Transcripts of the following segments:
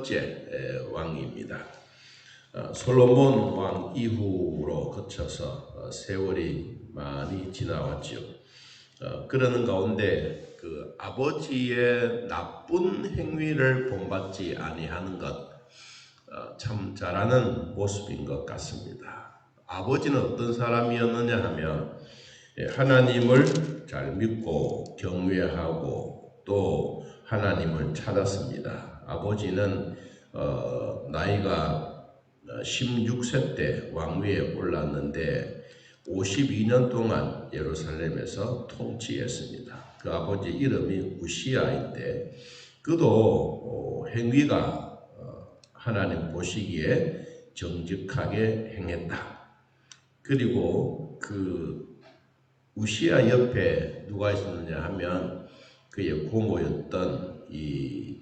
번째 왕입니다. 솔로몬 왕 이후로 거쳐서 세월이 많이 지나왔죠. 그러는 가운데 그 아버지의 나쁜 행위를 본받지 아니하는 것 참 잘하는 모습인 것 같습니다. 아버지는 어떤 사람이었느냐 하면 하나님을 잘 믿고 경외하고 또 하나님을 찾았습니다. 아버지는 나이가 16세 때 왕위에 올랐는데 52년 동안 예루살렘에서 통치했습니다. 그 아버지 이름이 우시아인데 그도 행위가 하나님 보시기에 정직하게 행했다. 그리고 그 우시아 옆에 누가 있었느냐 하면 그의 고모였던 이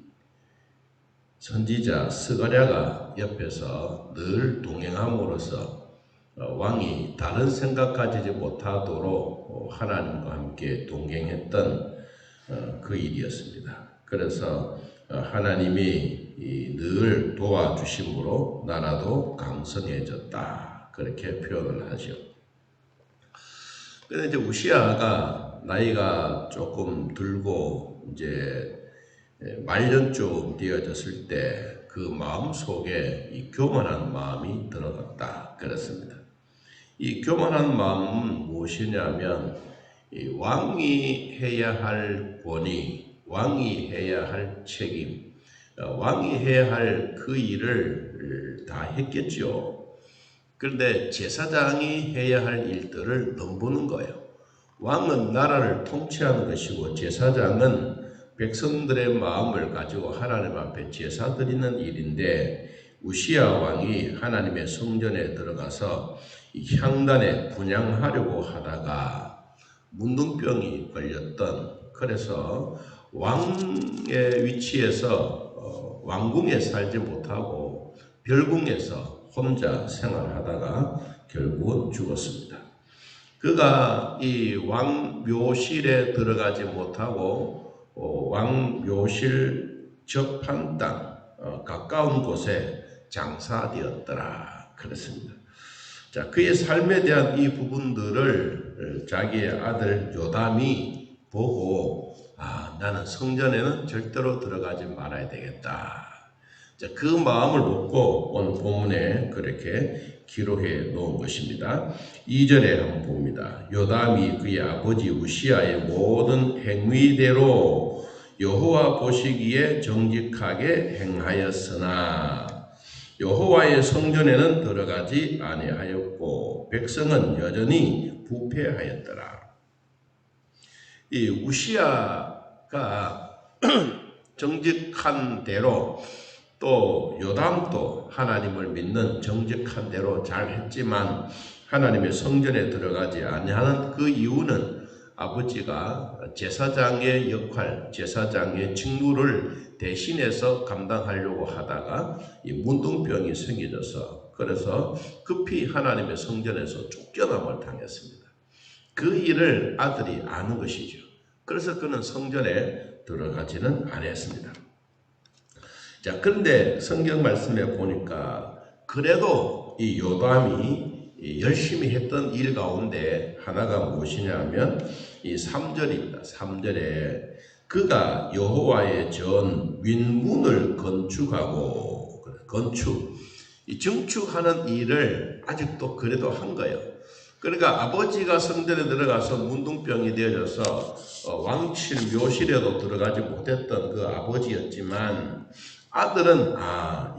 선지자 스가랴가 옆에서 늘 동행함으로써 왕이 다른 생각 가지지 못하도록 하나님과 함께 동행했던 그 일이었습니다. 그래서 하나님이 늘 도와주심으로 나라도 강성해졌다. 그렇게 표현을 하죠. 그런데 이제 우시아가 나이가 조금 들고 이제 말년쯤 되어졌을 때 그 마음 속에 이 교만한 마음이 들어갔다. 그렇습니다. 이 교만한 마음은 무엇이냐면 이 왕이 해야 할 권위, 왕이 해야 할 책임, 왕이 해야 할 그 일을 다 했겠죠. 그런데 제사장이 해야 할 일들을 넘보는 거예요. 왕은 나라를 통치하는 것이고 제사장은 백성들의 마음을 가지고 하나님 앞에 제사 드리는 일인데 우시아 왕이 하나님의 성전에 들어가서 이 향단에 분향하려고 하다가 문둥병이 걸렸던, 그래서 왕의 위치에서 왕궁에 살지 못하고 별궁에서 혼자 생활하다가 결국은 죽었습니다. 그가 이 왕묘실에 들어가지 못하고 왕묘실 접한 땅 가까운 곳에 장사되었더라. 그렇습니다. 자, 그의 삶에 대한 이 부분들을 자기의 아들 요담이 보고 나는 성전에는 절대로 들어가지 말아야 되겠다. 자, 그 마음을 먹고 오늘 본문에 그렇게 기록해 놓은 것입니다. 2절에 한번 봅니다. 요담이 그의 아버지 우시아의 모든 행위대로 여호와 보시기에 정직하게 행하였으나 여호와의 성전에는 들어가지 아니하였고 백성은 여전히 부패하였더라. 이 우시아가 정직한 대로 또 요담도 하나님을 믿는 정직한 대로 잘 했지만 하나님의 성전에 들어가지 아니하는 그 이유는 아버지가 제사장의 역할, 제사장의 직무를 대신해서 감당하려고 하다가 이 문둥병이 생겨져서 그래서 급히 하나님의 성전에서 쫓겨남을 당했습니다. 그 일을 아들이 아는 것이죠. 그래서 그는 성전에 들어가지는 않았습니다. 자, 그런데 성경 말씀에 보니까 그래도 이 요담이 열심히 했던 일 가운데 하나가 무엇이냐 하면 이 3절입니다. 3절에 그가 여호와의 전 윗문을 건축하고 이 증축하는 일을 아직도 그래도 한 거예요. 그러니까 아버지가 성전에 들어가서 문둥병이 되어져서 왕실 묘실에도 들어가지 못했던 그 아버지였지만 아들은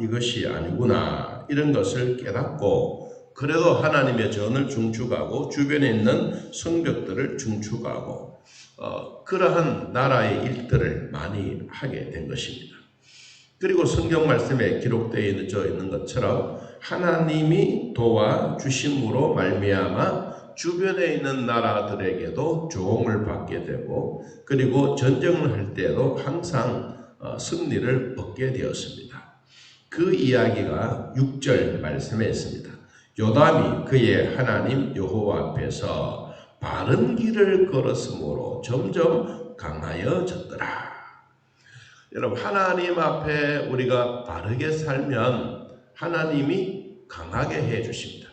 이것이 아니구나 이런 것을 깨닫고 그래도 하나님의 전을 중축하고 주변에 있는 성벽들을 중축하고 그러한 나라의 일들을 많이 하게 된 것입니다. 그리고 성경 말씀에 기록되어 있는 것처럼 하나님이 도와주심으로 말미암아 주변에 있는 나라들에게도 조응을 받게 되고 그리고 전쟁을 할 때도 항상 승리를 얻게 되었습니다. 그 이야기가 6절 말씀에 있습니다. 요담이 그의 하나님 여호와 앞에서 바른 길을 걸었으므로 점점 강하여졌더라. 여러분, 하나님 앞에 우리가 바르게 살면 하나님이 강하게 해 주십니다.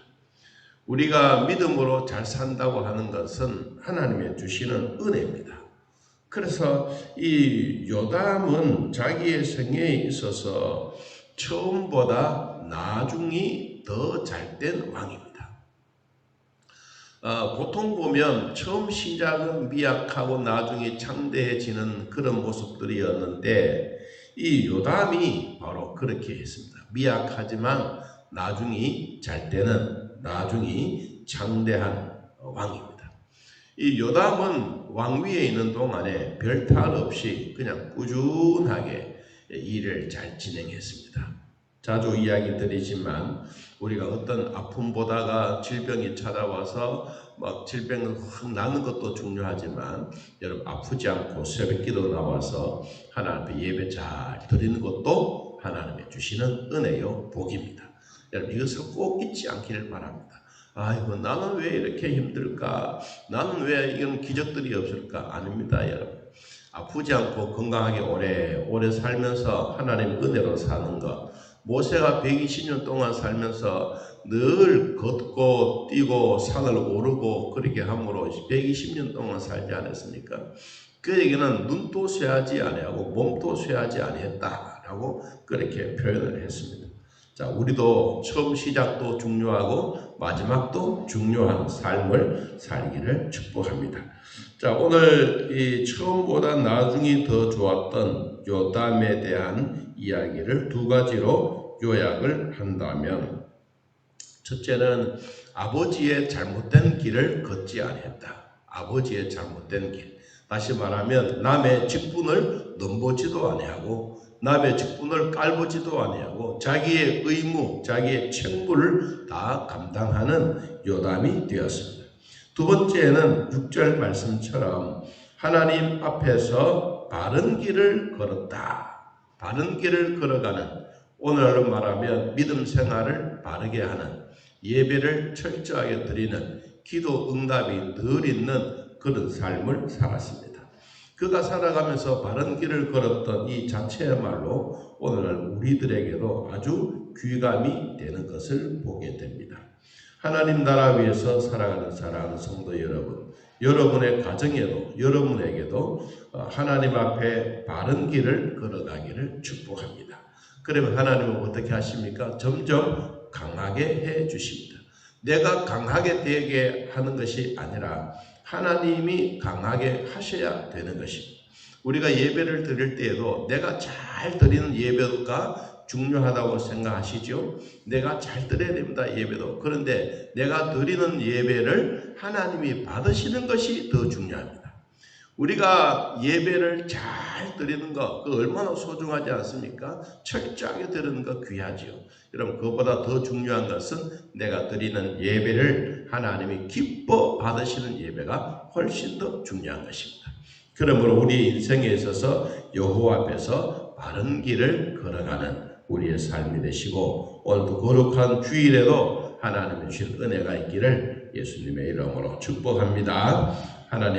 우리가 믿음으로 잘 산다고 하는 것은 하나님의 주시는 은혜입니다. 그래서 이 요담은 자기의 생애에 있어서 처음보다 나중이 더 잘된 왕입니다. 보통 보면 처음 시작은 미약하고 나중에 창대해지는 그런 모습들이었는데 이 요담이 바로 그렇게 했습니다. 미약하지만 나중이 잘 되는, 나중이 창대한 왕입니다. 이 요담은 왕위에 있는 동안에 별탈 없이 그냥 꾸준하게 일을 잘 진행했습니다. 자주 이야기 드리지만 우리가 어떤 아픔 보다가 질병이 찾아와서 막 질병을 확 나는 것도 중요하지만 여러분, 아프지 않고 새벽기도 나와서 하나님 앞에 예배 잘 드리는 것도 하나님의 주시는 은혜요 복입니다. 여러분, 이것을 꼭 잊지 않기를 바랍니다. 아이고, 나는 왜 이렇게 힘들까? 나는 왜 이런 기적들이 없을까? 아닙니다, 여러분. 아프지 않고 건강하게 오래 살면서 하나님 은혜로 사는 것. 모세가 120년 동안 살면서 늘 걷고 뛰고 산을 오르고 그렇게 함으로 120년 동안 살지 않았습니까? 그에게는 눈도 쇠하지 아니하고 몸도 쇠하지 아니했다라고 그렇게 표현을 했습니다. 자, 우리도 처음 시작도 중요하고 마지막도 중요한 삶을 살기를 축복합니다. 자, 오늘 이 처음보다 나중이 더 좋았던 요담에 대한 이야기를 두 가지로 요약을 한다면, 첫째는 아버지의 잘못된 길을 걷지 아니했다. 아버지의 잘못된 길. 다시 말하면 남의 직분을 넘보지도 아니하고 남의 직분을 깔보지도 아니하고 자기의 의무, 자기의 책무를 다 감당하는 요담이 되었습니다. 두 번째는 6절 말씀처럼 하나님 앞에서 바른 길을 걸었다. 바른 길을 걸어가는, 오늘날로 말하면 믿음 생활을 바르게 하는, 예배를 철저하게 드리는, 기도 응답이 늘 있는 그런 삶을 살았습니다. 그가 살아가면서 바른 길을 걸었던 이 자체야말로 오늘날 우리들에게도 아주 귀감이 되는 것을 보게 됩니다. 하나님 나라 위에서 살아가는 사랑하는 성도 여러분, 여러분의 가정에도 여러분에게도 하나님 앞에 바른 길을 걸어가기를 축복합니다. 그러면 하나님은 어떻게 하십니까? 점점 강하게 해 주십니다. 내가 강하게 되게 하는 것이 아니라 하나님이 강하게 하셔야 되는 것입니다. 우리가 예배를 드릴 때에도 내가 잘 드리는 예배가 중요하다고 생각하시죠? 내가 잘 드려야 됩니다, 예배도. 그런데 내가 드리는 예배를 하나님이 받으시는 것이 더 중요합니다. 우리가 예배를 잘 드리는 것, 그 얼마나 소중하지 않습니까? 철저하게 드리는 것 귀하지요. 여러분, 그것보다 더 중요한 것은 내가 드리는 예배를 하나님이 기뻐 받으시는 예배가 훨씬 더 중요한 것입니다. 그러므로 우리 인생에 있어서 여호와 앞에서 바른 길을 걸어가는 우리의 삶이 되시고, 오늘도 거룩한 주일에도 하나님의 주신 은혜가 있기를 예수님의 이름으로 축복합니다. 하나님